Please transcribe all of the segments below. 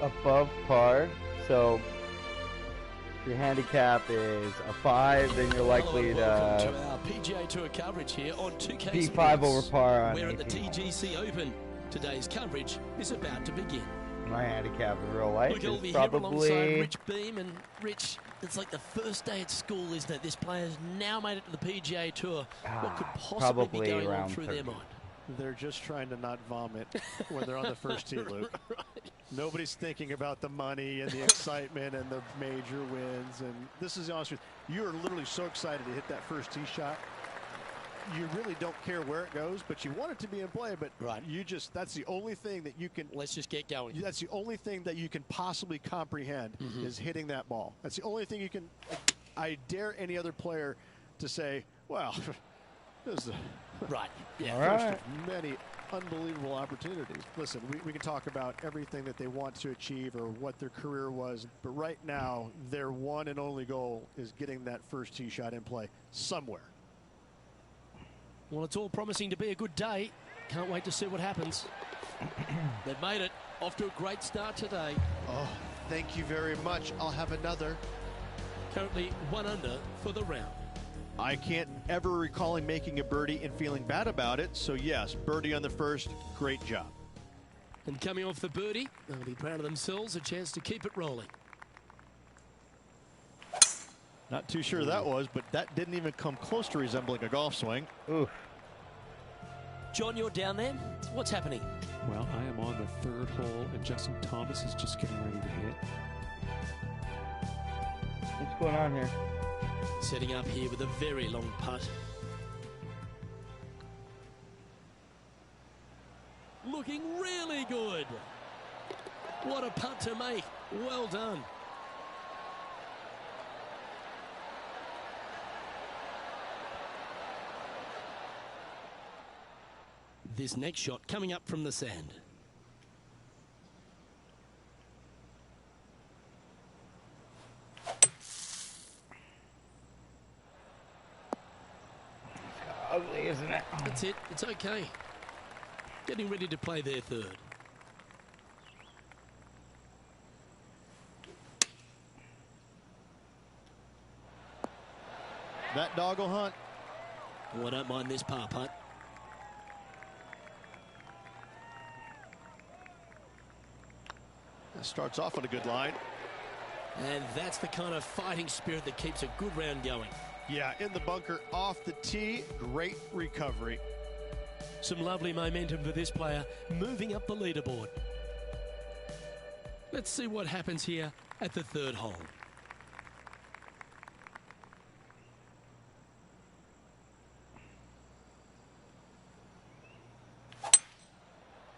above par. So if your handicap is a 5, then you're likely welcome to our PGA Tour coverage here on 2K be Sports. 5 over par on We're at the 18 TGC Open. Today's coverage is about to begin. My handicap in real life Look, I'll be is here alongside probably Rich Beam, and Rich, it's like the first day at school, isn't it? This player's now made it to the PGA Tour. What could possibly be going on through 30. their mind? They're just trying to not vomit when they're on the first tee, Luke. Right. Nobody's thinking about the money and the excitement and the major wins. And this is the honest truth. You are literally so excited to hit that first tee shot. You really don't care where it goes, but you want it to be in play. But right. That's the only thing that you can. Let's just get going. That's the only thing that you can possibly comprehend is hitting that ball. That's the only thing you can. I dare any other player to say, well, this is right. Yeah. All first right. of many unbelievable opportunities. Listen, we can talk about everything that they want to achieve or what their career was, but right now their one and only goal is getting that first tee shot in play somewhere. Well, it's all promising to be a good day. Can't wait to see what happens. They've made it. Off to a great start today. Oh, thank you very much. I'll have another. Currently 1 under for the round. I can't ever recall him making a birdie and feeling bad about it. So yes, birdie on the first, great job. And coming off the birdie, they'll be proud of themselves, a chance to keep it rolling. Not too sure that was, but that didn't even come close to resembling a golf swing. Oof. John, you're down there. What's happening? Well, I am on the 3rd hole, and Justin Thomas is just getting ready to hit. What's going on here? Setting up here with a very long putt. Looking really good. What a putt to make. Well done. This next shot coming up from the sand. Ugly, isn't it? That's it. It's okay. Getting ready to play their 3rd. That dog will hunt. Oh, I don't mind this par putt. That starts off on a good line. And that's the kind of fighting spirit that keeps a good round going. Yeah, in the bunker, off the tee, great recovery. Some lovely momentum for this player, moving up the leaderboard. Let's see what happens here at the 3rd hole.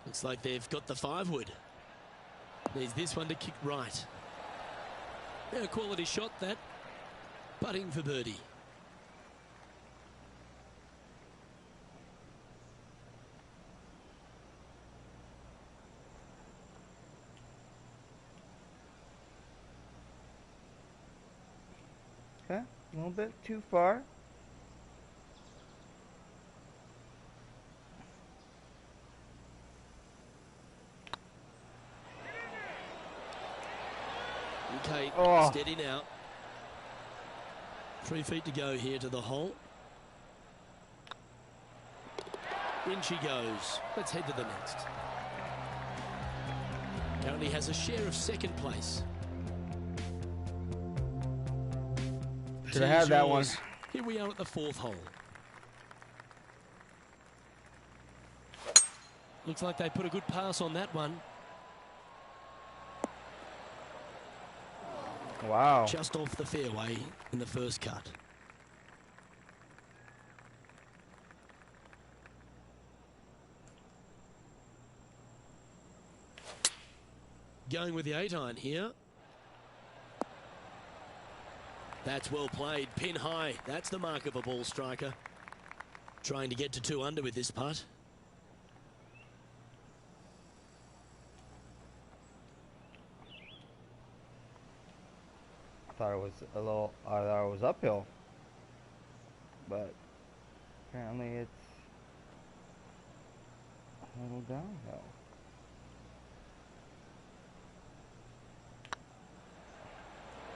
Looks like they've got the 5-wood. Needs this one to kick right. A quality shot that. Putting for birdie. Okay, a little bit too far. Okay, steady now. 3 feet to go here to the hole. In she goes. Let's head to the next. Currently has a share of 2nd place. Should have had that one. Here we are at the 4th hole. Looks like they put a good pass on that one. Wow. Just off the fairway in the first cut. Going with the 8-iron here. That's well played. Pin high. That's the mark of a ball striker. Trying to get to 2 under with this putt. I thought it was uphill, but apparently it's a little downhill.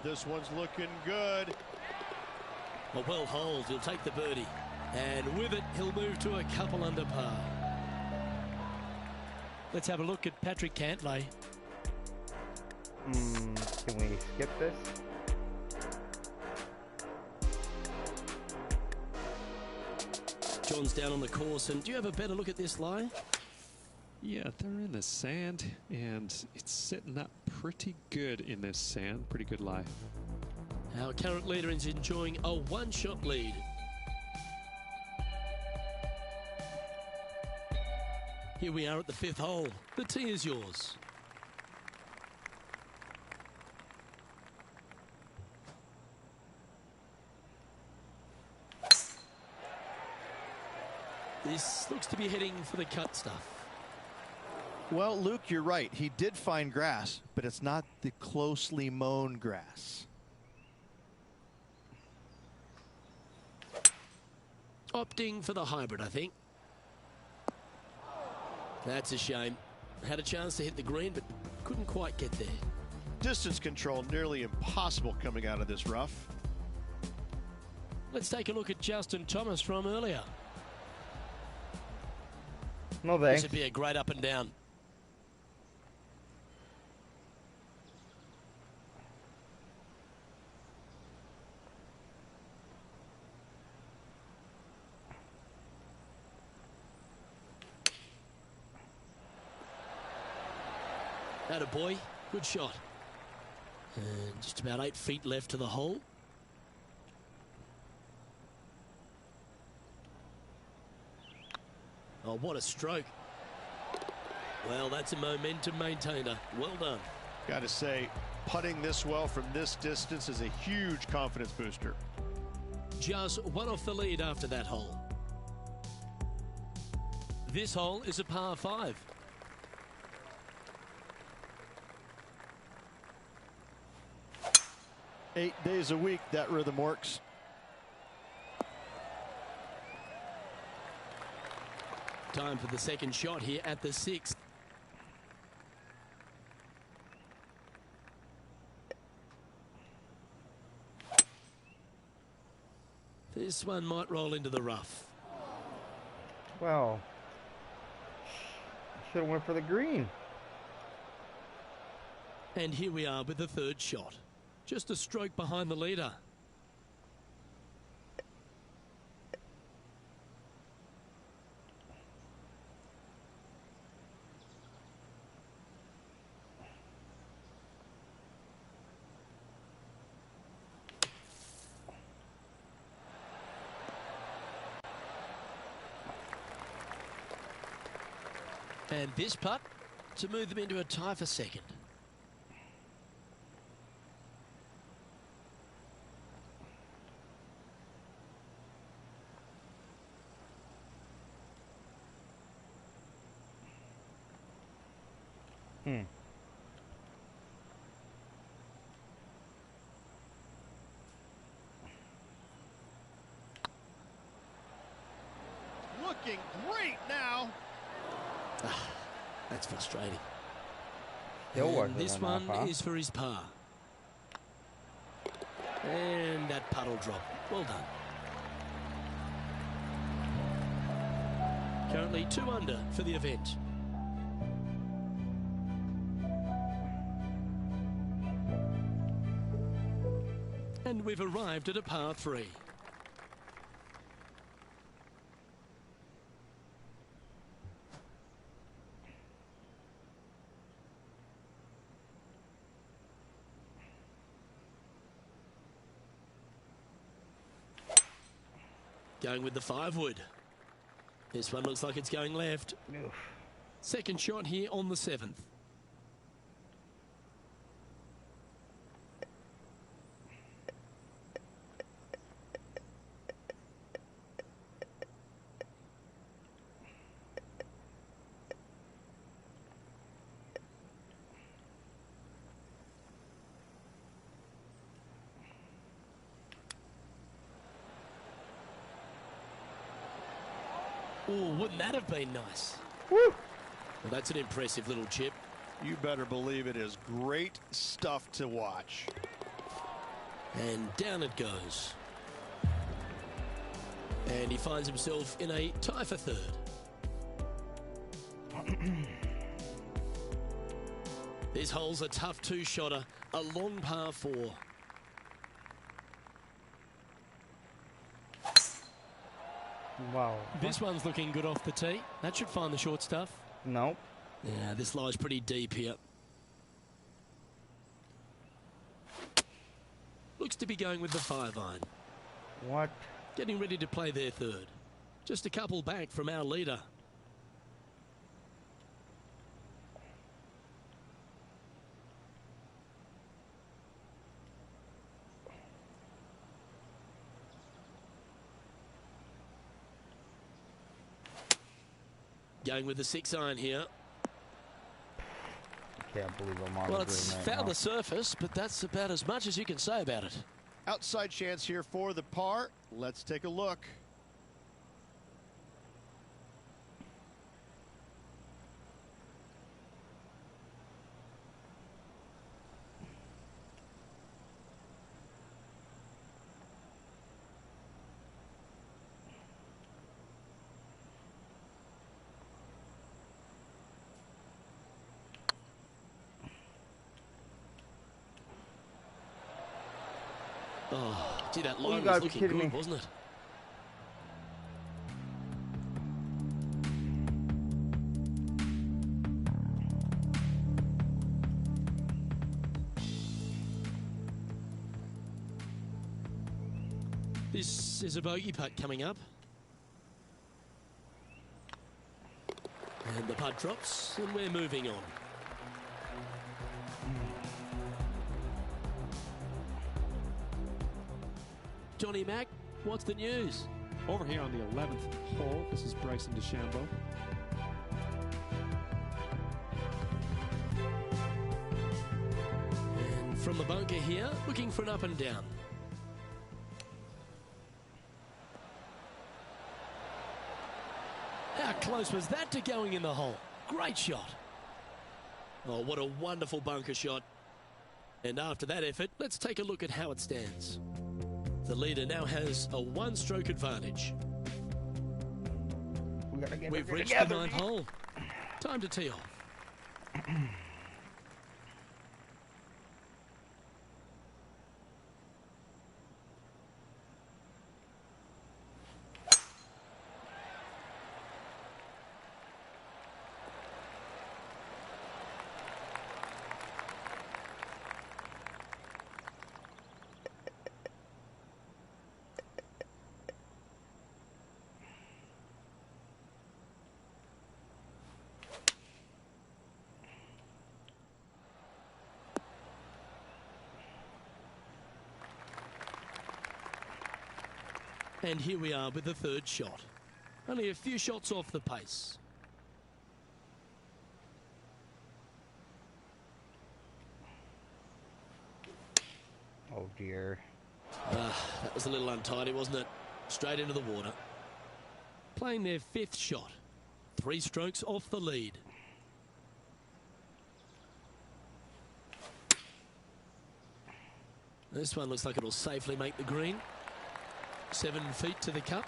This one's looking good. A well holed, he'll take the birdie. And with it, he'll move to a couple under par. Let's have a look at Patrick Cantlay. Can we skip this? John's down on the course, and do you have a better look at this lie? Yeah, they're in the sand, and it's setting up pretty good in this sand. Pretty good lie. Our current leader is enjoying a one-shot lead. Here we are at the 5th hole. The tee is yours. This looks to be heading for the cut stuff. Well, Luke, you're right. He did find grass, but it's not the closely mown grass. Opting for the hybrid, I think. That's a shame. Had a chance to hit the green, but couldn't quite get there. Distance control nearly impossible coming out of this rough. Let's take a look at Justin Thomas from earlier. No This thanks. would be a great up and down. Attaboy, good shot. And just about 8 feet left to the hole. Oh, what a stroke. Well, that's a momentum maintainer. Well done. Got to say, putting this well from this distance is a huge confidence booster. Just one off the lead after that hole. This hole is a par 5. Eight days a week, that rhythm works. Time for the second shot here at the 6th. This one might roll into the rough. Well, should have went for the green. And here we are with the 3rd shot. Just a stroke behind the leader. And this putt to move them into a tie for second. Looking great now. That's frustrating. Still And working this on one that, huh? is for his par. And that puddle drop. Well done. Currently 2 under for the event. And we've arrived at a par 3. Going with the 5-wood. This one looks like it's going left. Oof. Second shot here on the 7th. Oh, wouldn't that have been nice? Woo! Well, that's an impressive little chip. You better believe it is great stuff to watch. And down it goes. And he finds himself in a tie for third. This hole's a tough two-shotter, a long par 4. Wow. This one's looking good off the tee. That should find the short stuff. Nope. Yeah, this lies pretty deep here. Looks to be going with the 5-iron. What? Getting ready to play their third. Just a couple back from our leader. Going with the 6-iron here. Can't believe I'm on Well, the it's green right found now. the surface, but that's about as much as you can say about it. Outside chance here for the par. Let's take a look. Oh, gee, that you line gotta was be looking kidding good, me. wasn't it? This is a bogey putt coming up. And the putt drops, and we're moving on. Johnny Mack, what's the news? Over here on the 11th hole, this is Bryson DeChambeau. And from the bunker here, looking for an up and down. How close was that to going in the hole? Great shot. Oh, what a wonderful bunker shot. And after that effort, let's take a look at how it stands. The leader now has a one-stroke advantage. We've reached the 9th hole. Time to tee off. And here we are with the third shot. Only a few shots off the pace. Oh dear. That was a little untidy, wasn't it? Straight into the water. Playing their 5th shot. 3 strokes off the lead. This one looks like it'll safely make the green. 7 feet to the cup.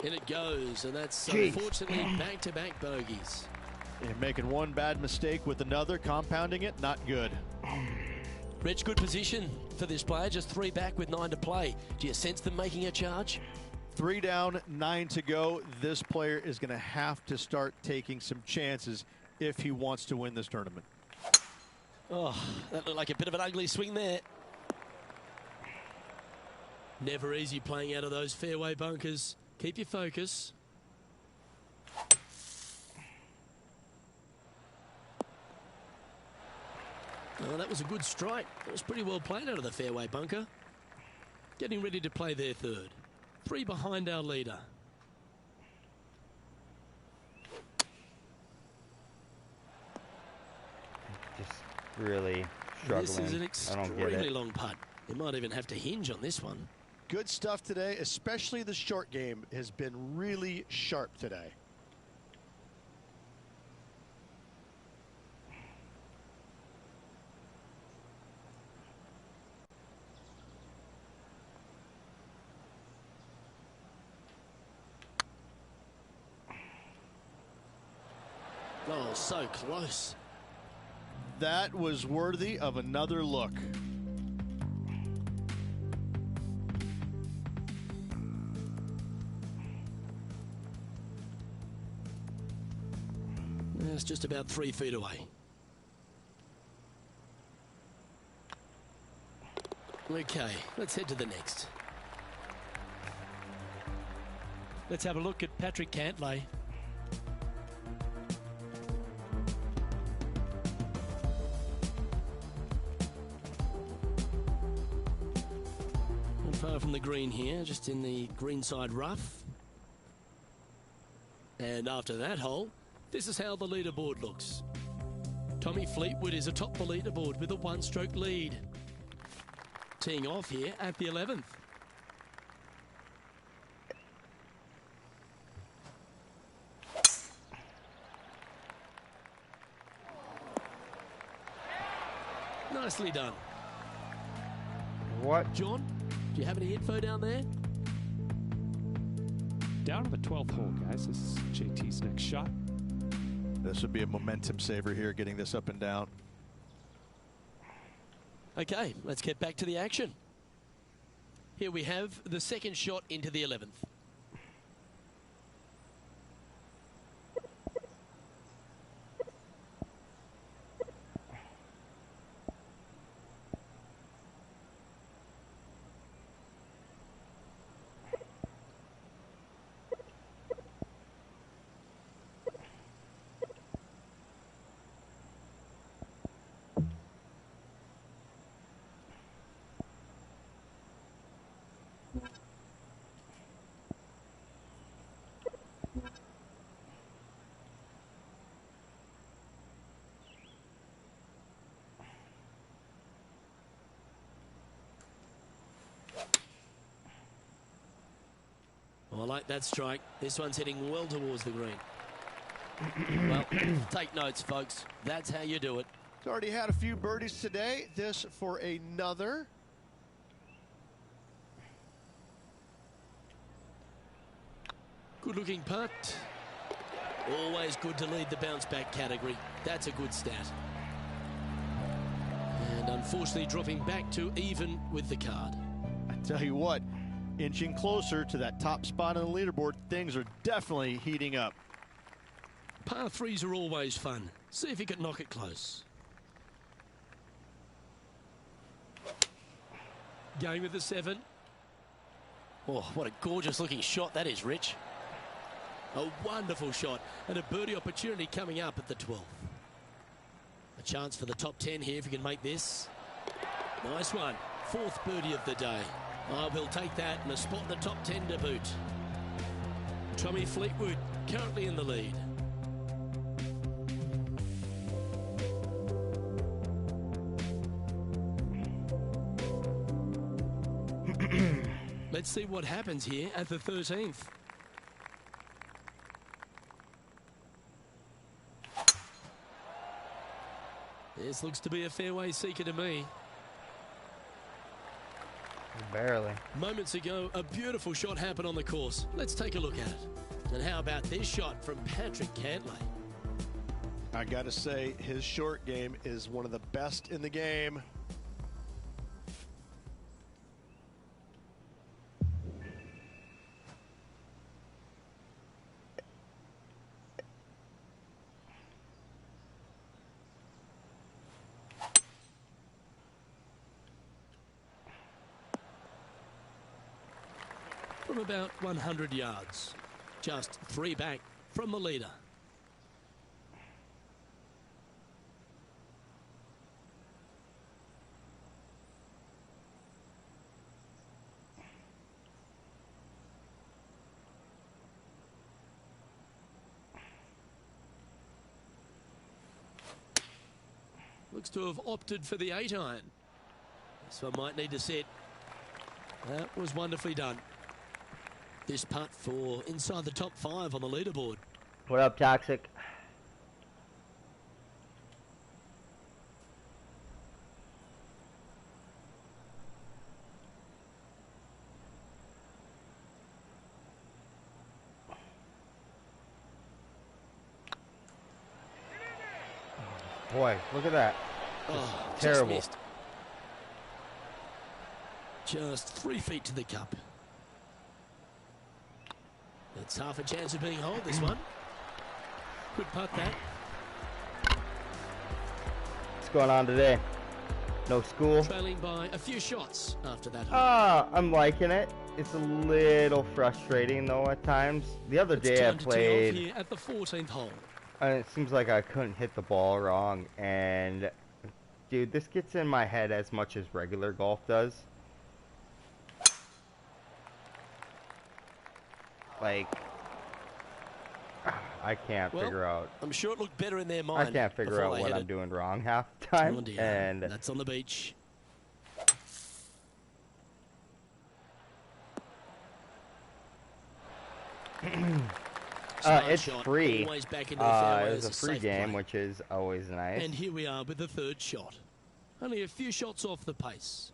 In it goes, and that's unfortunately back-to-back bogeys. And making one bad mistake with another, compounding it, not good. Rich, good position for this player. Just 3 back with 9 to play. Do you sense them making a charge? 3 down, 9 to go. This player is going to have to start taking some chances if he wants to win this tournament. Oh, that looked like a bit of an ugly swing there. Never easy playing out of those fairway bunkers. Keep your focus. Oh, that was a good strike. It was pretty well played out of the fairway bunker. Getting ready to play their third. 3 behind our leader. Just really struggling. This is an I don't get extremely it. long putt. They might even have to hinge on this one. Good stuff today, especially the short game has been really sharp today. Oh, so close. That was worthy of another look. It's just about 3 feet away. Okay, let's head to the next. Let's have a look at Patrick Cantlay. Not far from the green here, just in the greenside rough. And after that hole, this is how the leaderboard looks. Tommy Fleetwood is atop the leaderboard with a 1-stroke lead. Teeing off here at the 11th. Nicely done. What? John, do you have any info down there? Down to the 12th hole, guys. This is JT's next shot. This would be a momentum saver here, getting this up and down. Okay, let's get back to the action. Here we have the second shot into the 11th. I like that strike. This one's heading well towards the green. Well, take notes, folks. That's how you do it. He's already had a few birdies today. This for another. Good looking putt. Always good to lead the bounce back category. That's a good stat. And unfortunately dropping back to even with the card. I tell you what, inching closer to that top spot on the leaderboard, things are definitely heating up. Par 3s are always fun. See if you can knock it close. Going with the 7. Oh, what a gorgeous looking shot that is, Rich. A wonderful shot and a birdie opportunity coming up at the 12th. A chance for the top 10 here if you can make this. Nice one. 4th birdie of the day. I will take that and a spot in the top 10 to boot. Tommy Fleetwood currently in the lead. Let's see what happens here at the 13th. This looks to be a fairway seeker to me. Barely. Moments ago, a beautiful shot happened on the course. Let's take a look at it. And how about this shot from Patrick Cantlay? I got to say, his short game is one of the best in the game. From about 100 yards, just 3 back from the leader. Looks to have opted for the 8-iron. This one might need to set. That was wonderfully done. This putt for inside the top 5 on the leaderboard. What up, Toxic? Boy, look at that. Oh, Terrible. Just missed. Just 3 feet to the cup. It's half a chance of being holed, this one. Good putt, that. What's going on today? No school? Trailing by a few shots after that hole. I'm liking it. It's a little frustrating, though, at times. The other It's day I time to tee off played, here at the 14th hole. and it seems like I couldn't hit the ball wrong. And, dude, this gets in my head as much as regular golf does. Like, I can't figure out. I'm sure it looked better in their mind. I can't figure before out they what hit I'm it. doing wrong half the time. Oh dear. And That's on the beach. Smart it's shot, free. always back into the fairway It was as a free safe game, play. which is always nice. And here we are with the 3rd shot. Only a few shots off the pace.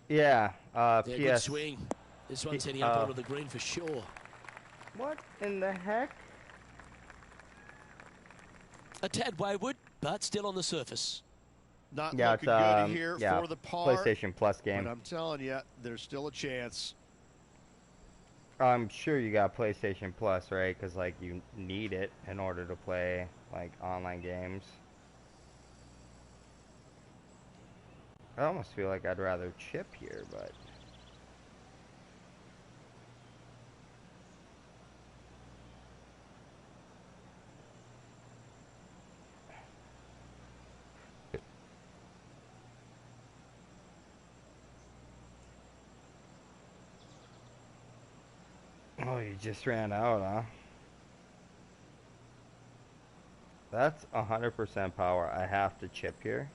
Yeah, Yeah, good PS. swing. This one's heading up onto the green for sure. What in the heck? A tad wayward, but still on the surface. Not Yeah, looking it's good here yeah, for the par. PlayStation Plus But game. I'm telling you, there's still a chance. I'm sure you got PlayStation Plus, right? Because like you need it in order to play like online games. I almost feel like I'd rather chip here, but oh, you just ran out, huh? That's 100% power. I have to chip here.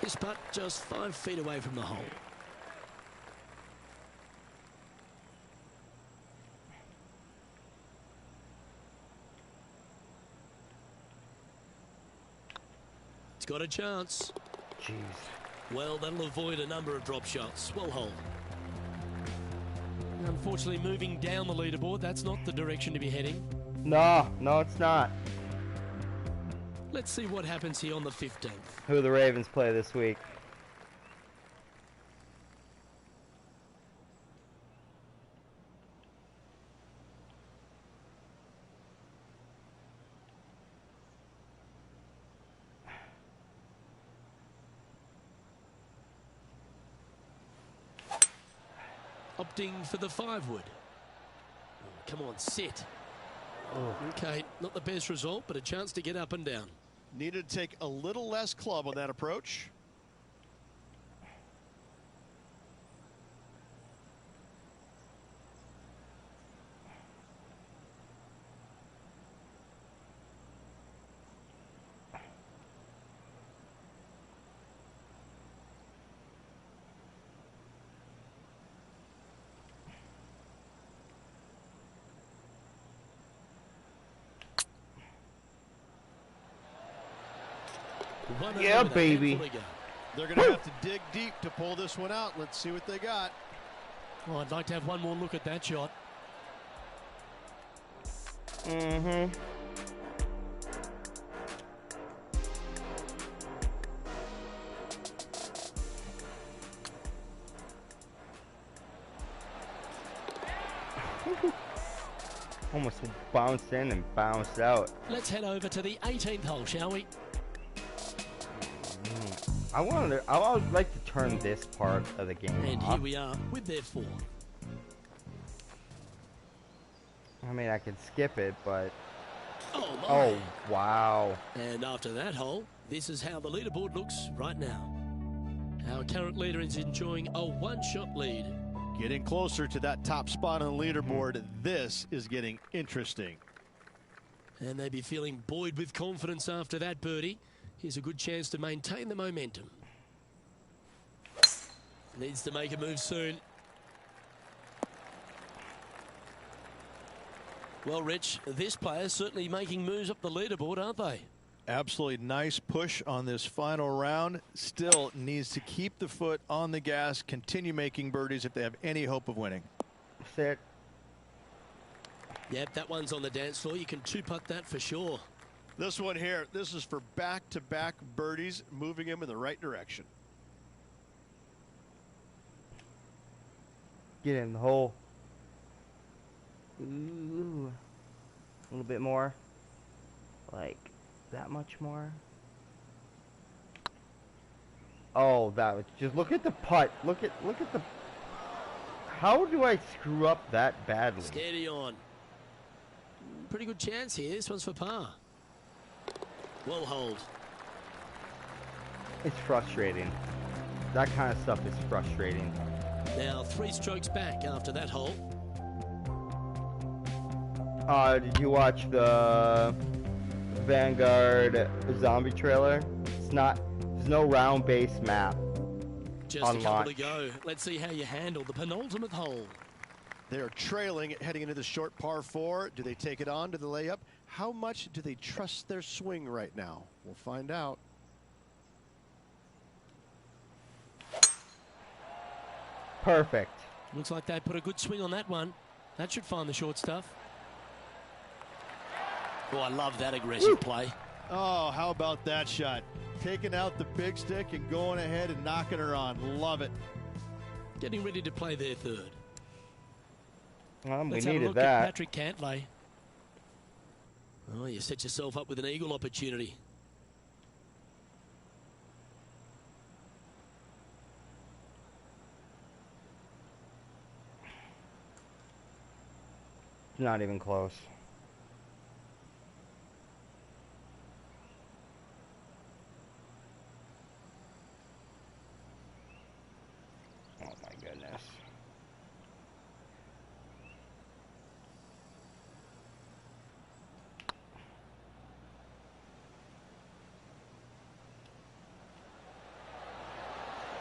This putt just 5 feet away from the hole. It's got a chance. Jeez. Well, that'll avoid a number of drop shots. Well hole. Unfortunately, moving down the leaderboard, that's not the direction to be heading. No, it's not. Let's see what happens here on the 15th. Who the Ravens play this week? Opting for the 5 wood. Oh, come on, sit. Oh. Okay, not the best result, but a chance to get up and down. Needed to take a little less club on that approach. Yeah, baby. They're going to have to dig deep to pull this one out. Let's see what they got. Oh, I'd like to have one more look at that shot. Mm-hmm. Almost bounced in and bounced out. Let's head over to the 18th hole, shall we? I would like to turn this part of the game And off. here we are with their 4. I mean, I could skip it, but Oh, my. oh wow! And after that hole, this is how the leaderboard looks right now. Our current leader is enjoying a 1-shot lead. Getting closer to that top spot on the leaderboard. This is getting interesting. And they'd be feeling buoyed with confidence after that birdie. Here's a good chance to maintain the momentum. Needs to make a move soon. Well, Rich, this player's certainly making moves up the leaderboard, aren't they? Absolutely nice push on this final round. Still needs to keep the foot on the gas, continue making birdies if they have any hope of winning. Sit. Yep, that one's on the dance floor. You can two-putt that for sure. This one here, this is for back-to-back birdies, moving him in the right direction. Get in the hole. Ooh. A little bit more. Like that much more. Oh, that was just look at the putt. Look at the. How do I screw up that badly? Steady on. Pretty good chance here. This one's for par. Well hold. It's frustrating. That kind of stuff is frustrating. Now 3 strokes back after that hole. Did you watch the Vanguard zombie trailer? It's not. There's no round base map. Just a couple to go. Let's see how you handle the penultimate hole. They're trailing heading into the short par 4. Do they take it on to the layup? How much do they trust their swing right now? We'll find out. Perfect. Looks like they put a good swing on that one. That should find the short stuff. Oh, I love that aggressive play. Oh, how about that shot? Taking out the big stick and going ahead and knocking her on. Love it. Getting ready to play their third. We Let's have a needed look that. at Patrick Cantlay. Oh, you set yourself up with an eagle opportunity. Not even close. Oh my goodness.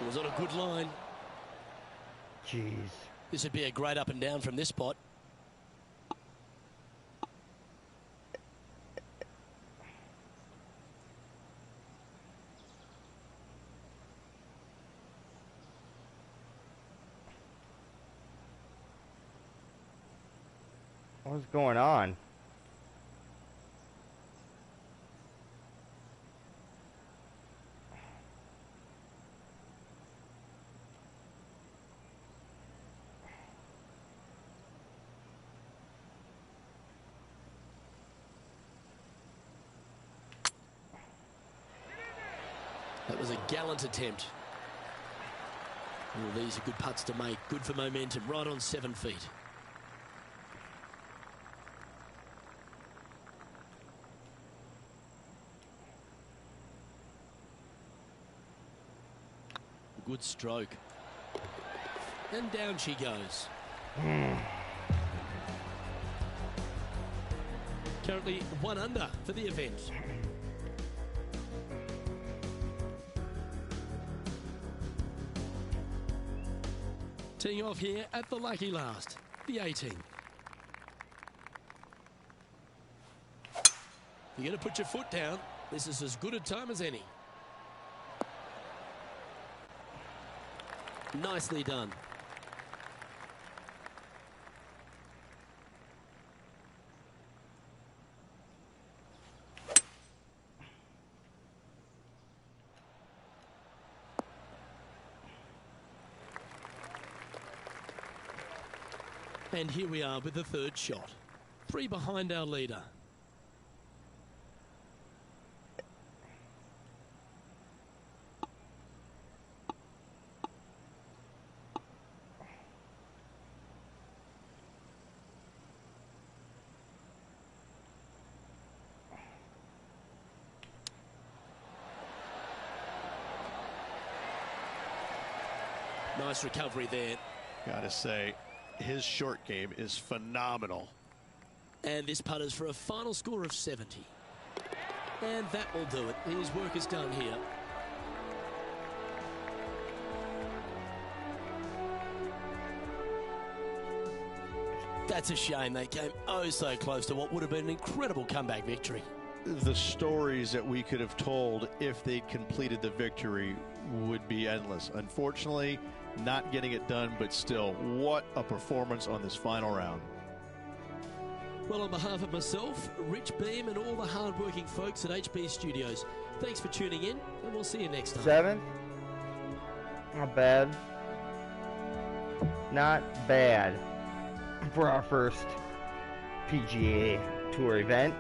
It was on a good line. Jeez. This would be a great up and down from this spot. What's going on? That was a gallant attempt. Oh, these are good putts to make. Good for momentum. Right on 7 feet. Good stroke. And down she goes. Currently 1 under for the event. Teeing off here at the lucky last, the 18. You're going to put your foot down. This is as good a time as any. Nicely done. And here we are with the third shot. 3 behind our leader. Nice recovery there. Gotta say, his short game is phenomenal. And this putters for a final score of 70. And that will do it. His work is done here. That's a shame. They came oh so close to what would have been an incredible comeback victory. The stories that we could have told if they'd completed the victory would be endless. Unfortunately, not getting it done, but still, what a performance on this final round. Well, on behalf of myself, Rich Beam, and all the hard-working folks at HB Studios, thanks for tuning in, and we'll see you next time. 7th. Not bad. Not bad for our first PGA Tour event.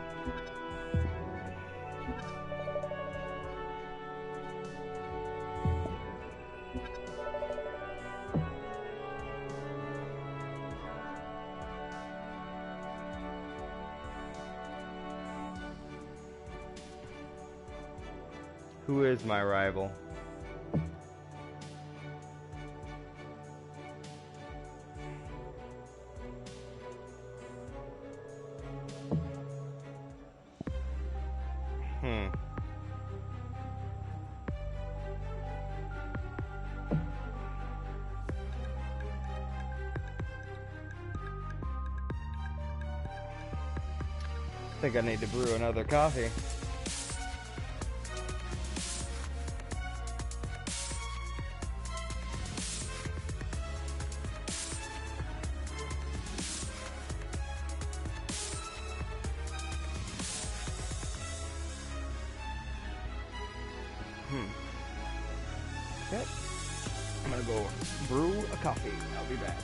Who is my rival? I think I need to brew another coffee. Okay. I'm gonna go brew a coffee. I'll be back.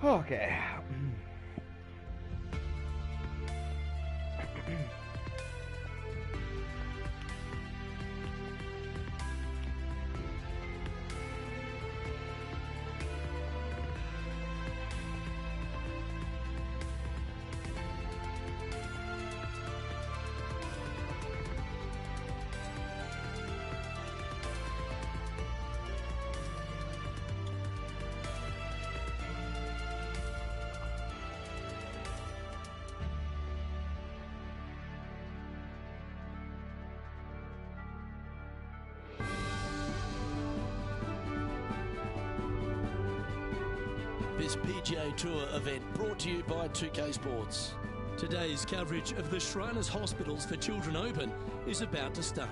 Okay. This PGA Tour event brought to you by 2K Sports. Today's coverage of the Shriners Hospitals for Children Open is about to start.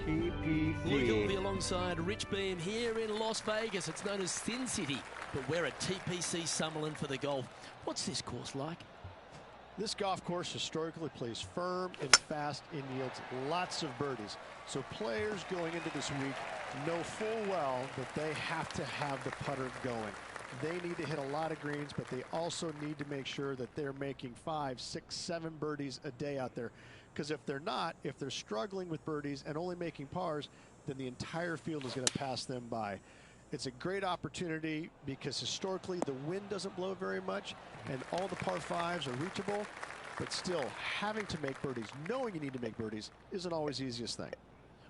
TPC. Luke Ilvey alongside Rich Beam here in Las Vegas. It's known as Sin City, but we're at TPC Summerlin for the golf. What's this course like? This golf course historically plays firm and fast and yields lots of birdies. So players going into this week know full well that they have to have the putter going. They need to hit a lot of greens, but they also need to make sure that they're making 5, 6, 7 birdies a day out there. Because if they're not, if they're struggling with birdies and only making pars, then the entire field is going to pass them by. It's a great opportunity because historically the wind doesn't blow very much and all the par 5s are reachable, but still having to make birdies, knowing you need to make birdies, isn't always the easiest thing.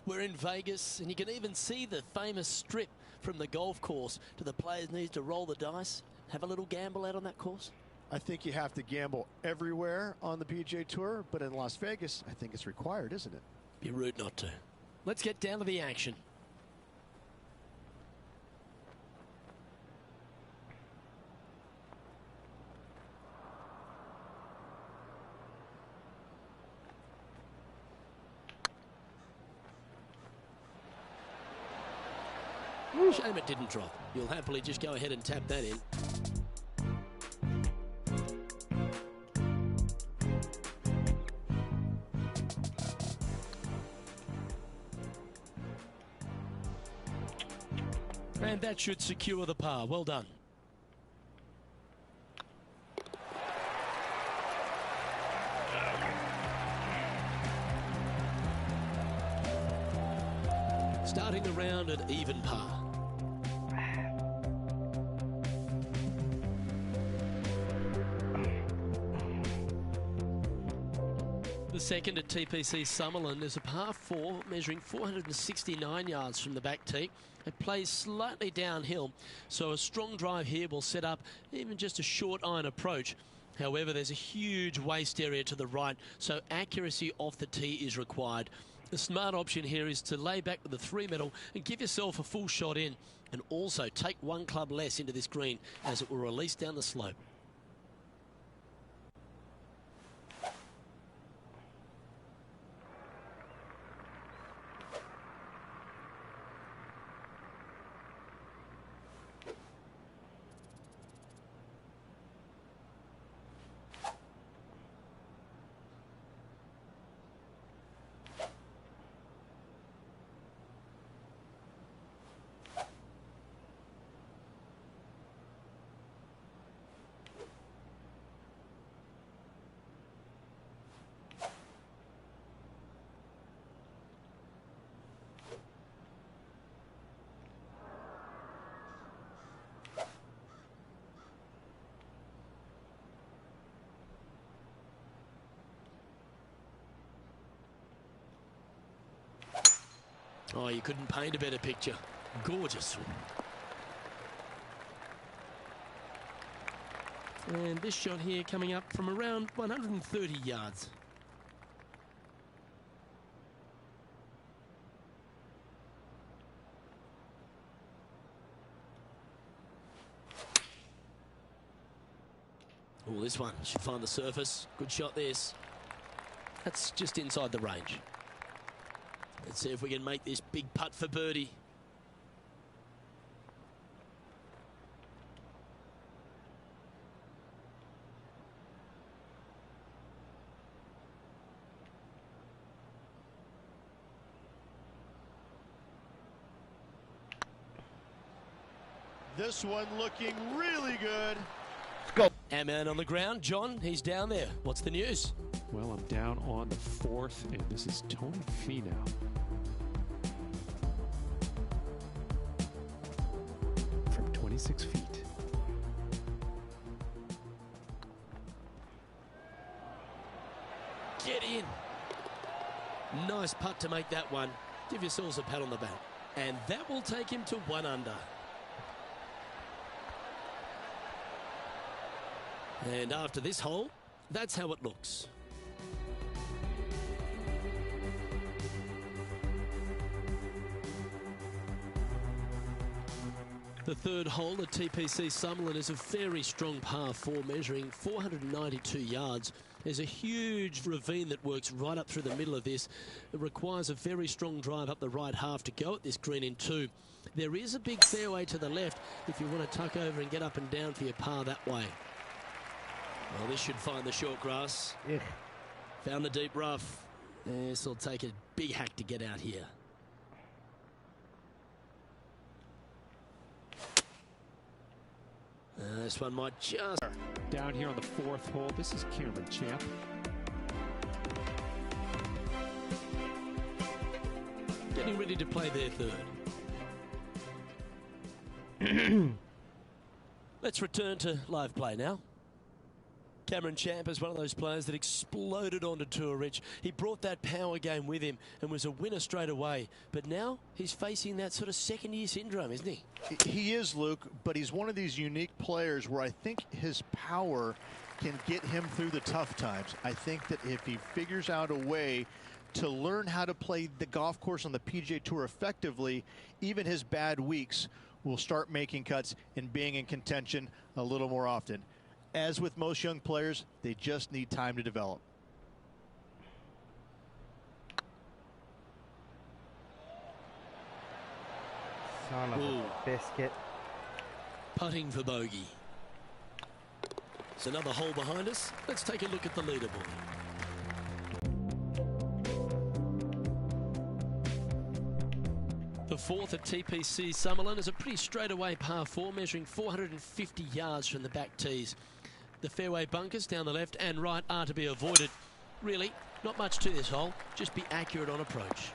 We're in Vegas, and you can even see the famous strip from the golf course. Do the players need to roll the dice, have a little gamble out on that course? I think you have to gamble everywhere on the PGA Tour, but in Las Vegas, I think it's required, isn't it? Be rude not to. Let's get down to the action. Shame it didn't drop. You'll happily just go ahead and tap that in. And that should secure the par. Well done. Starting the round at even par. The second at TPC Summerlin is a par 4 measuring 469 yards from the back tee. It plays slightly downhill, so a strong drive here will set up even just a short iron approach. However, there's a huge waste area to the right, so accuracy off the tee is required. The smart option here is to lay back with a 3-metal and give yourself a full shot in, and also take one club less into this green as it will release down the slope. Oh, you couldn't paint a better picture. Gorgeous. And this shot here coming up from around 130 yards. Oh, this one should find the surface. Good shot, this. That's just inside the range. Let's see if we can make this big putt for birdie. This one looking really good. Let's go. Our man on the ground, John, he's down there. What's the news? Well, I'm down on the 4th, and this is Tony Finau. From 26 feet. Get in. Nice putt to make that one. Give yourselves a pat on the back. And that will take him to 1 under. And after this hole, that's how it looks. The third hole at TPC Summerlin is a very strong par 4 measuring 492 yards. There's a huge ravine that works right up through the middle of this. It requires a very strong drive up the right half to go at this green in 2. There is a big fairway to the left if you want to tuck over and get up and down for your par that way. Well, this should find the short grass. Yeah. Found the deep rough. This will take a big hack to get out here. This one might just... Down here on the 4th hole, this is Cameron Champ. Getting ready to play their third. Let's return to live play now. Cameron Champ is one of those players that exploded onto tour, Rich. He brought that power game with him and was a winner straight away. But now he's facing that sort of second-year syndrome, isn't he? He is, Luke, but he's one of these unique players where I think his power can get him through the tough times. I think that if he figures out a way to learn how to play the golf course on the PGA Tour effectively, even his bad weeks will start making cuts and being in contention a little more often. As with most young players, they just need time to develop. Son of a biscuit. Putting for bogey. It's another hole behind us. Let's take a look at the leaderboard. The 4th at TPC Summerlin is a pretty straightaway par 4 measuring 450 yards from the back tees. The fairway bunkers down the left and right are to be avoided. Really, not much to this hole. Just be accurate on approach.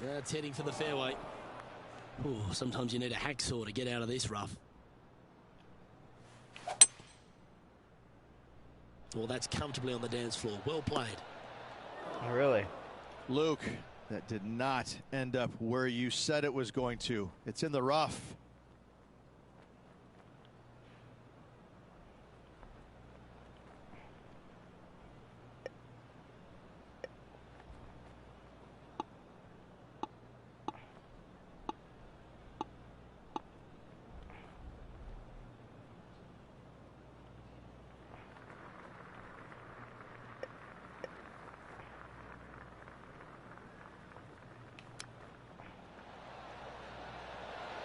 That's heading for the fairway. Ooh, sometimes you need a hacksaw to get out of this rough. Well, that's comfortably on the dance floor. Well played. Oh, really? Luke, that did not end up where you said it was going to. It's in the rough.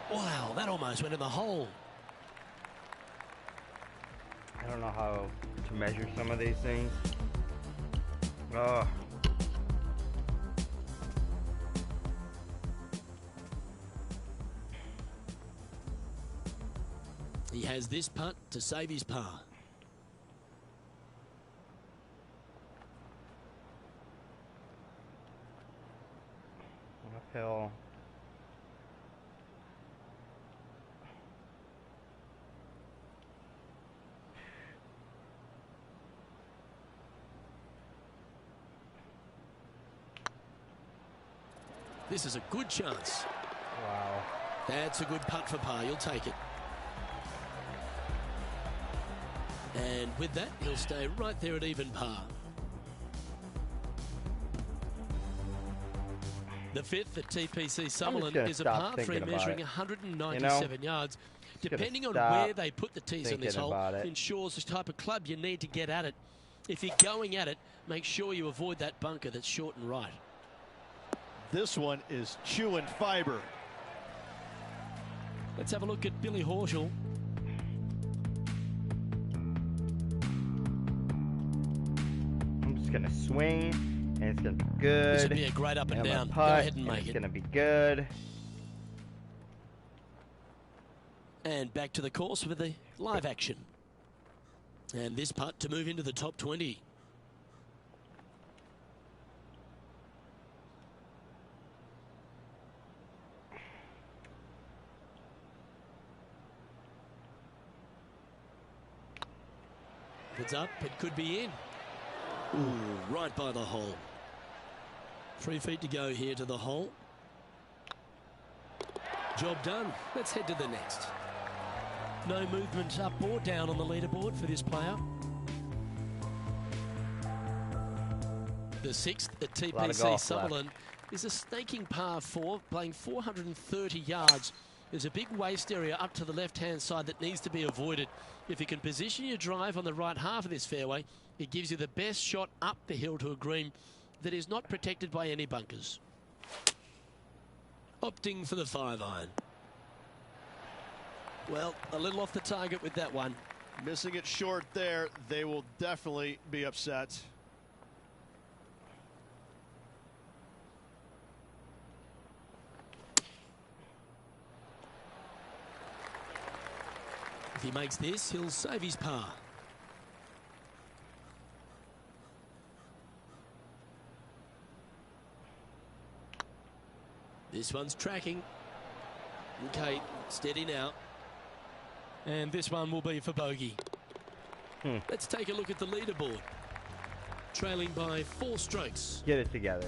Wow, that almost went in the hole. I don't know how to measure some of these things. Oh. He has this putt to save his par. Uphill. This is a good chance. Wow. That's a good putt for par. You'll take it. And with that, he'll stay right there at even par. The 5th at TPC Summerlin is a par 3 measuring 197 yards. Depending on where they put the tees on this hole, ensures the type of club you need to get at it. If you're going at it, make sure you avoid that bunker that's short and right. This one is chewing fiber. Let's have a look at Billy Horschel. I'm just going to swing, and it's going to be good. This would be a great up and down. Go ahead and make it. It's going to be good. And back to the course with the live action. And this putt to move into the top 20. If it's up, it could be in. Ooh, right by the hole. 3 feet to go here to the hole. Job done. Let's head to the next. No movement up or down on the leaderboard for this player. The 6th at TPC Sutherland is a snaking par 4, playing 430 yards. There's a big waste area up to the left-hand side that needs to be avoided. If you can position your drive on the right half of this fairway, it gives you the best shot up the hill to a green that is not protected by any bunkers. Opting for the 5-iron. Well, a little off the target with that one. Missing it short there. They will definitely be upset. If he makes this, he'll save his par. This one's tracking. Okay, steady now. And this one will be for bogey. Let's take a look at the leaderboard. Trailing by 4 strokes. Get it together.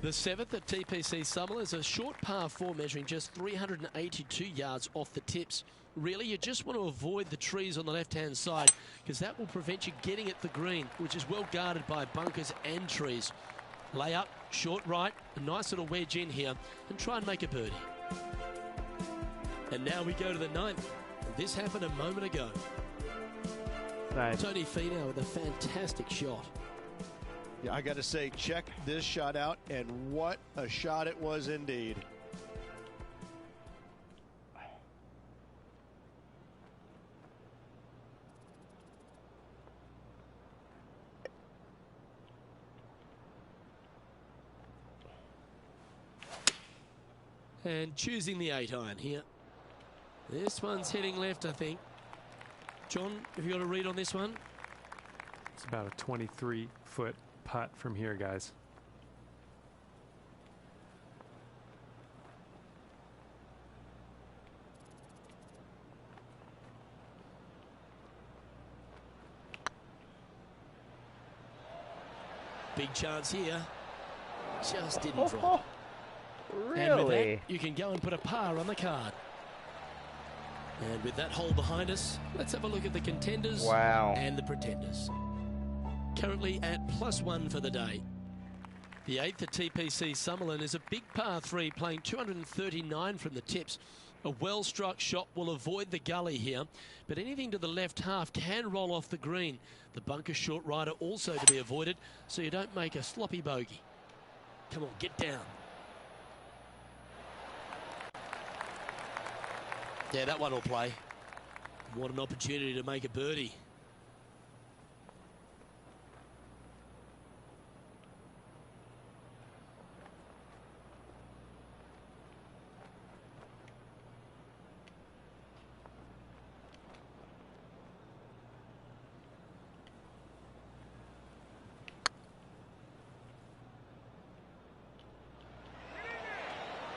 The 7th at TPC Summerlin is a short par 4 measuring just 382 yards off the tips. Really, you just want to avoid the trees on the left-hand side because that will prevent you getting at the green, which is well guarded by bunkers and trees. Lay up, short right, a nice little wedge in here, and try and make a birdie. And now we go to the 9th. This happened a moment ago. Nice. Tony Finau with a fantastic shot. Yeah, I got to say, check this shot out, and what a shot it was indeed. And choosing the 8-iron here. This one's heading left, I think. John, have you got a read on this one? It's about a 23-foot putt from here, guys. Big chance here. Just didn't drop. Really? And with that, you can go and put a par on the card. And with that hole behind us, let's have a look at the contenders and the pretenders. Currently at +1 for the day. The 8th at TPC Summerlin is a big par 3 playing 239 from the tips. A well-struck shot will avoid the gully here, but anything to the left half can roll off the green. The bunker short rider also to be avoided, so you don't make a sloppy bogey. Come on, get down. Yeah, that one will play. What an opportunity to make a birdie.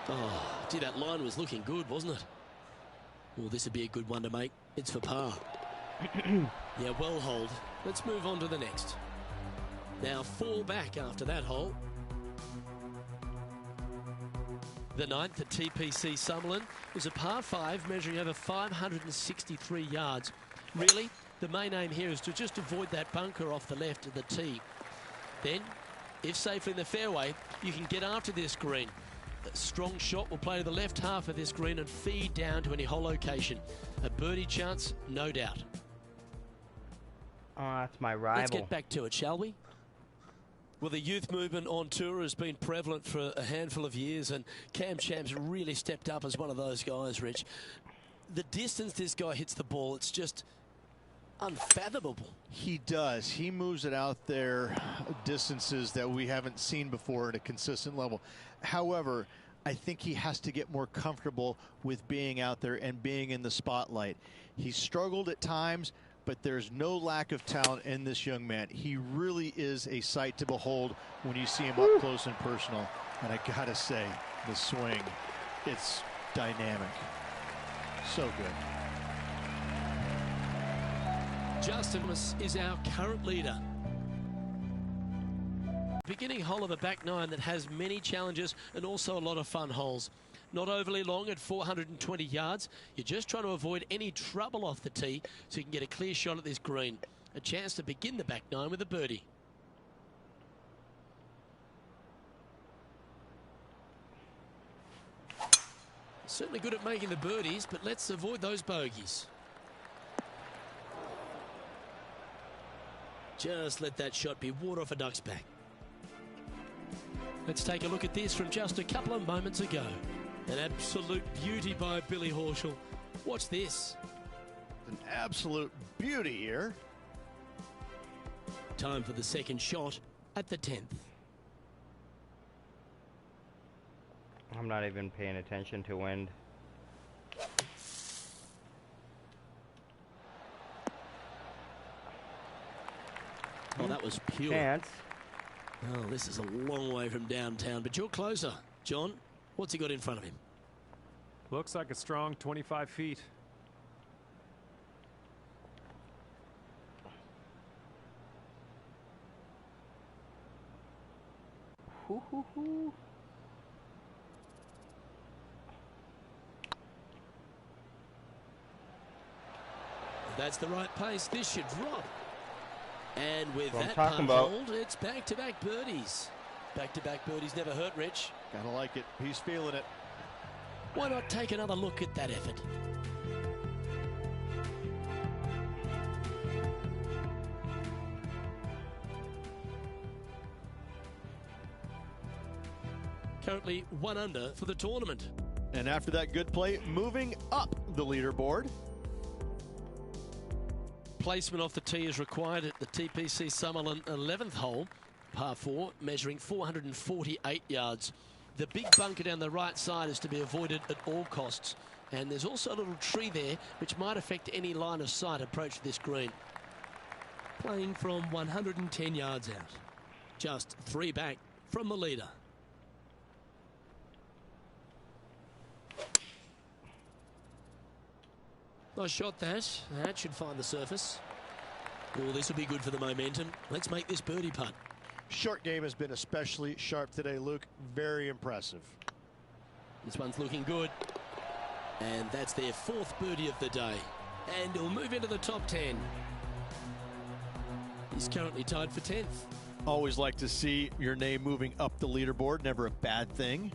Oh, gee, that line was looking good, wasn't it? Well, this would be a good one to make. It's for par. Yeah, well holed. Let's move on to the next. Now 4 back after that hole. The 9th at TPC Summerlin is a par 5 measuring over 563 yards. Really, the main aim here is to just avoid that bunker off the left of the tee. Then, if safely in the fairway, you can get after this green. A strong shot will play to the left half of this green and feed down to any hole location. A birdie chance, no doubt. Oh, that's my rival. Let's get back to it, shall we? Well, the youth movement on tour has been prevalent for a handful of years, and Cam Champ's really stepped up as one of those guys, Rich. The distance this guy hits the ball, it's just unfathomable. He does. He moves it out there distances that we haven't seen before at a consistent level. However, I think he has to get more comfortable with being out there and being in the spotlight. He struggled at times, but there's no lack of talent in this young man. He really is a sight to behold when you see him up close and personal. And I gotta say, the swing, it's dynamic. So good. Justin is our current leader. Beginning hole of a back nine that has many challenges and also a lot of fun holes. Not overly long at 420 yards. You're just trying to avoid any trouble off the tee so you can get a clear shot at this green. A chance to begin the back nine with a birdie. Certainly good at making the birdies, but let's avoid those bogeys. Just let that shot be water off a duck's back. Let's take a look at this from just a couple of moments ago. An absolute beauty by Billy Horschel. Watch this. An absolute beauty here. Time for the second shot at the 10th. I'm not even paying attention to wind. Oh, that was pure. Chance. Oh, this is a long way from downtown, but you're closer. John, what's he got in front of him? Looks like a strong 25 feet. Hoo-hoo-hoo. That's the right pace. This should drop. And with What I'm that talking putt about. hold, it's back-to-back birdies. Back-to-back birdies never hurt, Rich. Gotta like it. He's feeling it. Why not take another look at that effort? Currently 1 under for the tournament. And after that good play, moving up the leaderboard. Placement off the tee is required at the TPC Summerlin 11th hole, par 4, measuring 448 yards. The big bunker down the right side is to be avoided at all costs. And there's also a little tree there which might affect any line of sight approach to this green. Playing from 110 yards out. Just 3 back from the leader. Nice shot that. That should find the surface. Oh, this will be good for the momentum. Let's make this birdie putt. Short game has been especially sharp today, Luke. Very impressive. This one's looking good. And that's their 4th birdie of the day. And he'll move into the top 10. He's currently tied for 10th. Always like to see your name moving up the leaderboard. Never a bad thing.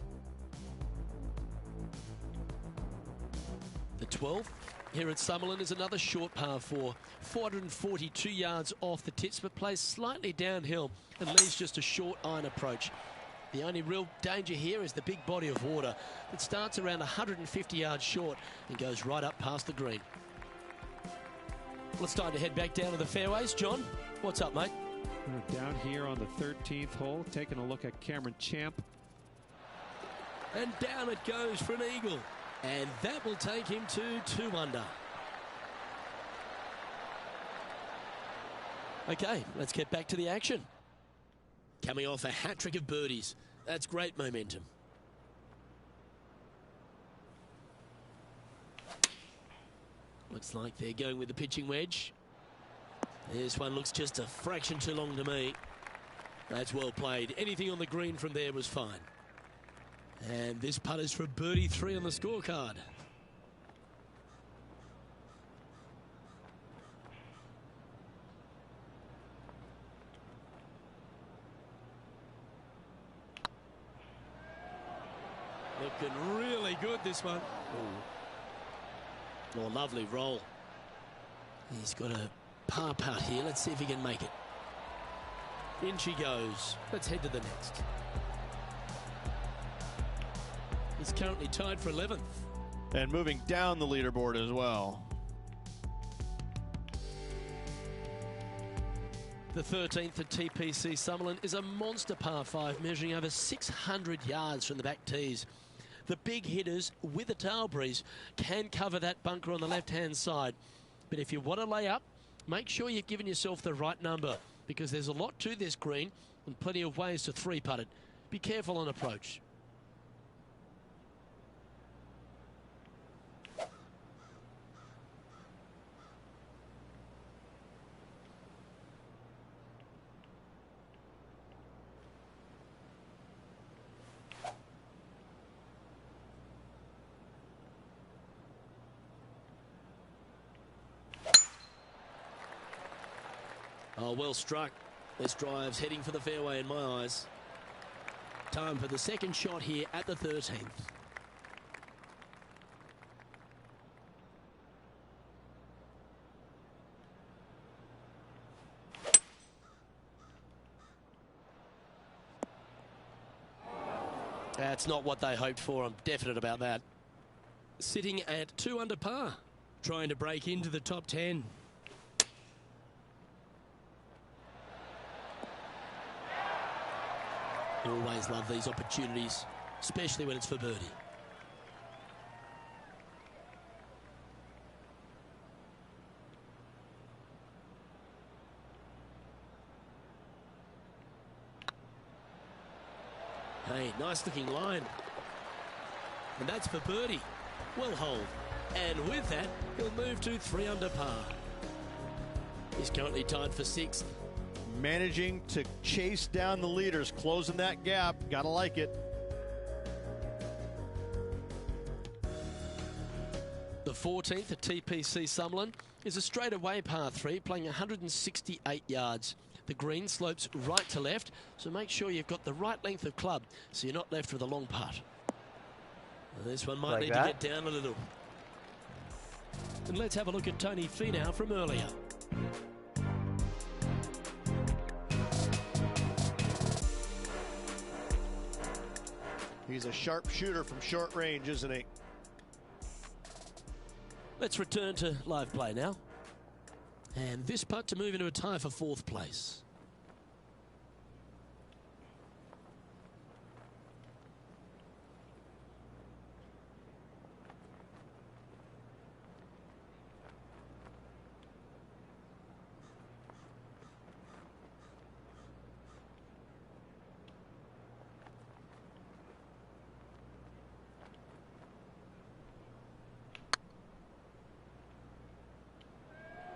The 12th here at Summerlin is another short par 4. 442 yards off the tips, but plays slightly downhill and leaves just a short iron approach. The only real danger here is the big body of water that starts around 150 yards short and goes right up past the green. Well, it's time to head back down to the fairways. John, what's up, mate? We're down here on the 13th hole, taking a look at Cameron Champ. And down it goes for an eagle. And that will take him to 2 under. Okay, let's get back to the action. Coming off a hat-trick of birdies. That's great momentum. Looks like they're going with the pitching wedge. This one looks just a fraction too long to me. That's well played. Anything on the green from there was fine. And this putt is for birdie 3 on the scorecard. Looking really good, this one. Oh, lovely roll. He's got a par putt here. Let's see if he can make it. In she goes. Let's head to the next. He's currently tied for 11th. And moving down the leaderboard as well. The 13th at TPC Summerlin is a monster par 5 measuring over 600 yards from the back tees. the big hitters with a tail breeze can cover that bunker on the left-hand side. But if you want to lay up, make sure you've given yourself the right number, because there's a lot to this green and plenty of ways to three-putt it. Be careful on approach. Oh, well struck. This drive's heading for the fairway in my eyes. Time for the second shot here at the 13th. That's not what they hoped for. I'm definite about that. Sitting at 2 under par, trying to break into the top 10. Always love these opportunities, especially when it's for birdie. Hey, nice looking line. And that's for birdie. Well hold. And with that, he'll move to 3 under par. He's currently tied for 6th. Managing to chase down the leaders, closing that gap. Gotta like it. The 14th at TPC Summerlin is a straightaway par 3, playing 168 yards. The green slopes right to left, so make sure you've got the right length of club so you're not left with a long putt. Well, this one might need to get down a little. And let's have a look at Tony Finau from earlier. He's a sharp shooter from short range, isn't he? Let's return to live play now. And this putt to move into a tie for 4th place.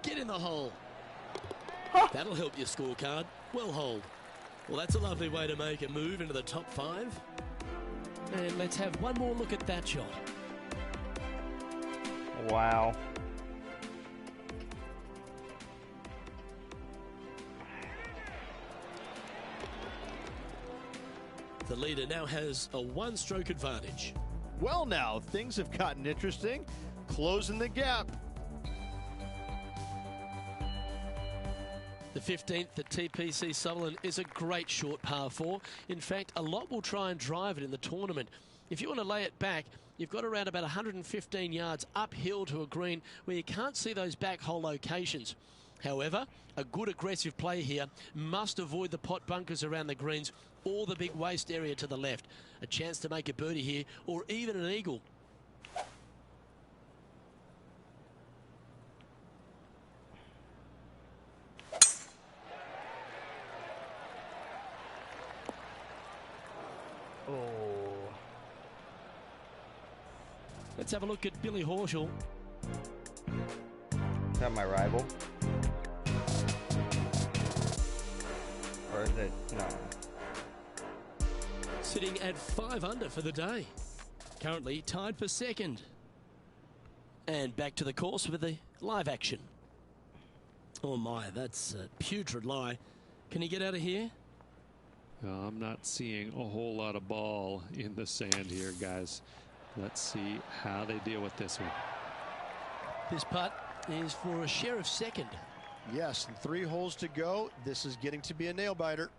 Get in the hole. That'll help your scorecard. Well hold. Well, that's a lovely way to make a move into the top 5. And let's have one more look at that shot. Wow. The leader now has a 1-stroke advantage. Well, now things have gotten interesting. Closing the gap. The 15th at TPC Summerlin is a great short par 4. In fact, a lot will try and drive it in the tournament. If you want to lay it back, you've got around about 115 yards uphill to a green where you can't see those back hole locations. However, a good aggressive play here must avoid the pot bunkers around the greens or the big waste area to the left. A chance to make a birdie here or even an eagle. Oh. Let's have a look at Billy Horschel. Is that my rival? Or is it? No. Sitting at 5 under for the day. Currently tied for 2nd. And back to the course with the live action. Oh my, that's a putrid lie. Can he get out of here? I'm not seeing a whole lot of ball in the sand here, guys. Let's see how they deal with this one. This putt is for a share of 2nd. Yes, and 3 holes to go. This is getting to be a nail biter.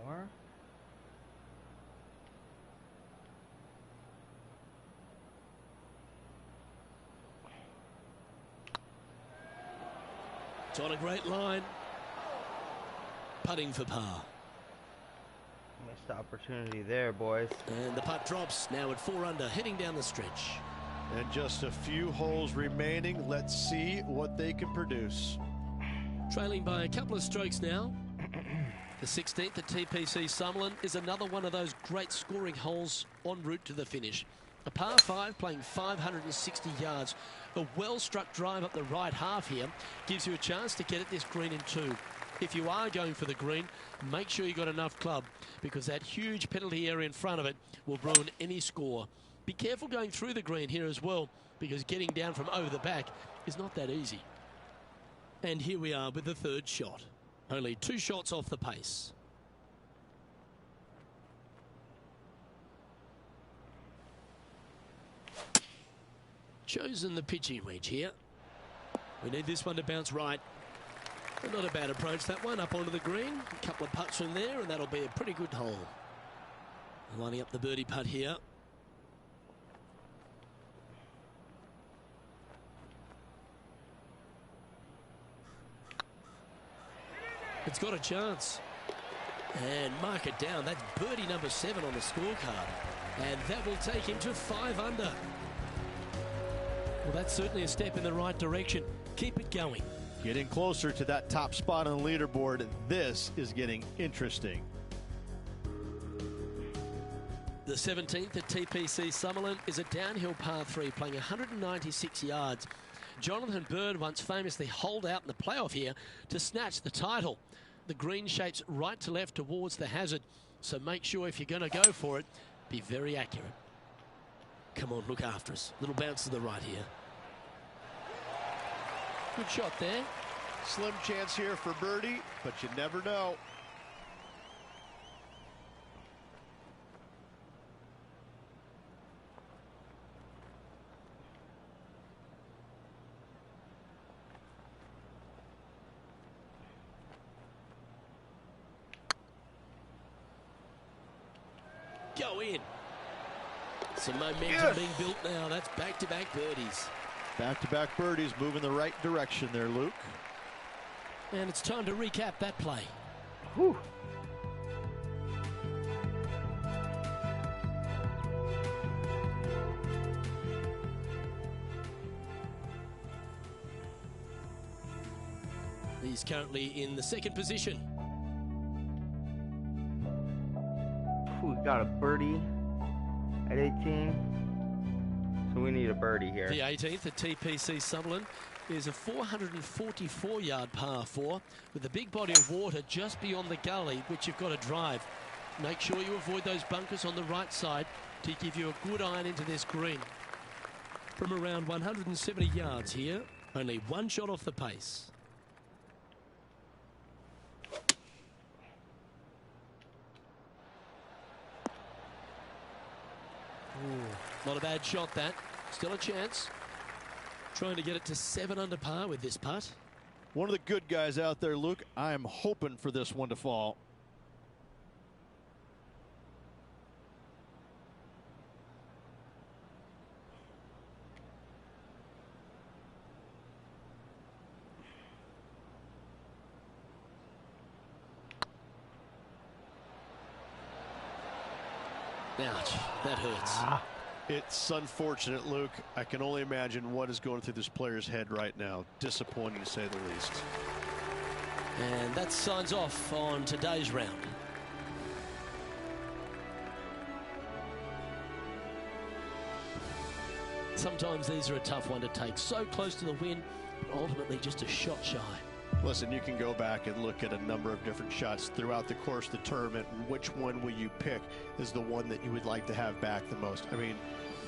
More? It's on a great line. putting for par. Missed opportunity there, boys. And the putt drops now at 4 under, heading down the stretch. And just a few holes remaining. Let's see what they can produce. Trailing by a couple of strokes now. The 16th at TPC Summerlin is another one of those great scoring holes en route to the finish. A par 5 playing 560 yards. A well-struck drive up the right half here gives you a chance to get at this green in 2. If you are going for the green, make sure you got enough club, because that huge penalty area in front of it will ruin any score. Be careful going through the green here as well, because getting down from over the back is not that easy. And here we are with the 3rd shot. Only 2 shots off the pace. Chosen the pitching wedge here. We need this one to bounce right. But not a bad approach, that one, up onto the green. A couple of putts from there, and that'll be a pretty good hole. Lining up the birdie putt here. It's got a chance. And mark it down. That's birdie number 7 on the scorecard. And that will take him to 5 under. Well, that's certainly a step in the right direction. Keep it going. Getting closer to that top spot on the leaderboard. This is getting interesting. The 17th at TPC Summerlin is a downhill par 3 playing 196 yards. Jonathan Bird once famously holed out in the playoff here to snatch the title. The green shapes right to left towards the hazard, so make sure if you're going to go for it, be very accurate. Come on, look after us. Little bounce to the right here. Good shot there. Slim chance here for birdie, but you never know. Go in. Some momentum being built now. That's back-to-back birdies. Back-to-back birdies, moving the right direction there, Luke. And it's time to recap that play. Whew. He's currently in the 2nd position. We got a birdie at 18. So we need a birdie here. The 18th at TPC Summerlin is a 444-yard par 4 with a big body of water just beyond the gully, which you've got to drive. Make sure you avoid those bunkers on the right side to give you a good iron into this green. From around 170 yards here, only 1 shot off the pace. Ooh, not a bad shot, that. Still a chance. Trying to get it to 7 under par with this putt. One of the good guys out there, Luke. I am hoping for this one to fall. Ouch, that hurts. It's unfortunate, Luke. I can only imagine what is going through this player's head right now. Disappointing, to say the least. And that signs off on today's round. Sometimes these are a tough one to take. So close to the win, but ultimately just a shot shy. Listen, you can go back and look at a number of different shots throughout the course of the tournament. Which one will you pick is the one that you would like to have back the most? I mean,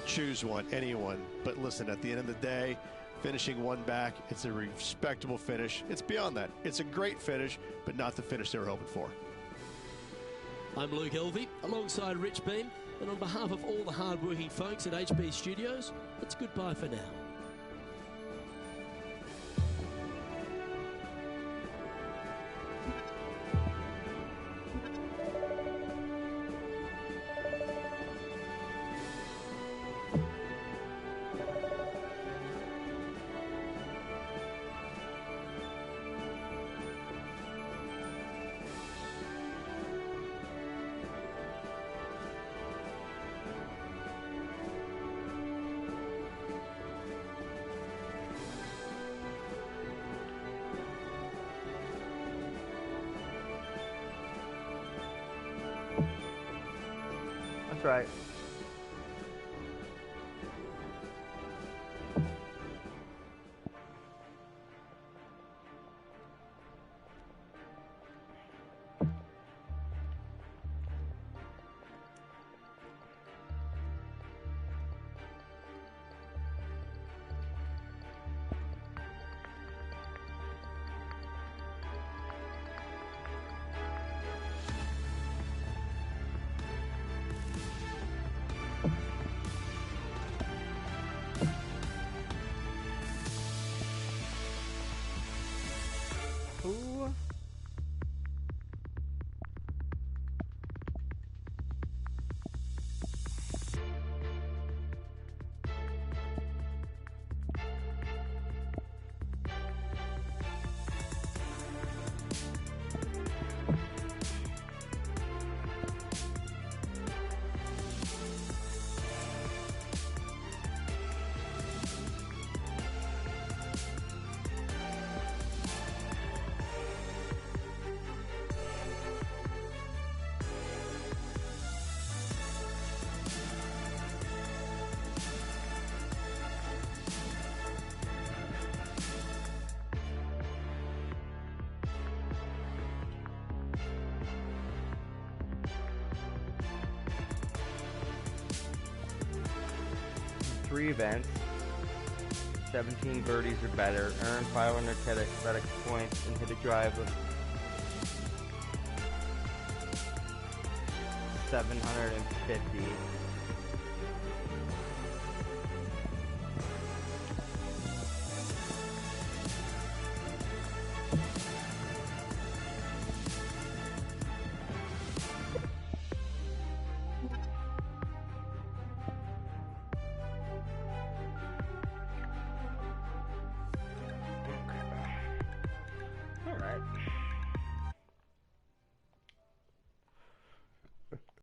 choose one, anyone. But listen, at the end of the day, finishing one back, it's a respectable finish. It's beyond that. It's a great finish, but not the finish they were hoping for. I'm Luke Elvey, alongside Rich Beam, and on behalf of all the hard-working folks at HB Studios, it's goodbye for now. right. Ooh. Three events, 17 birdies or better, earn 500 aesthetic points, and hit a drive of 750.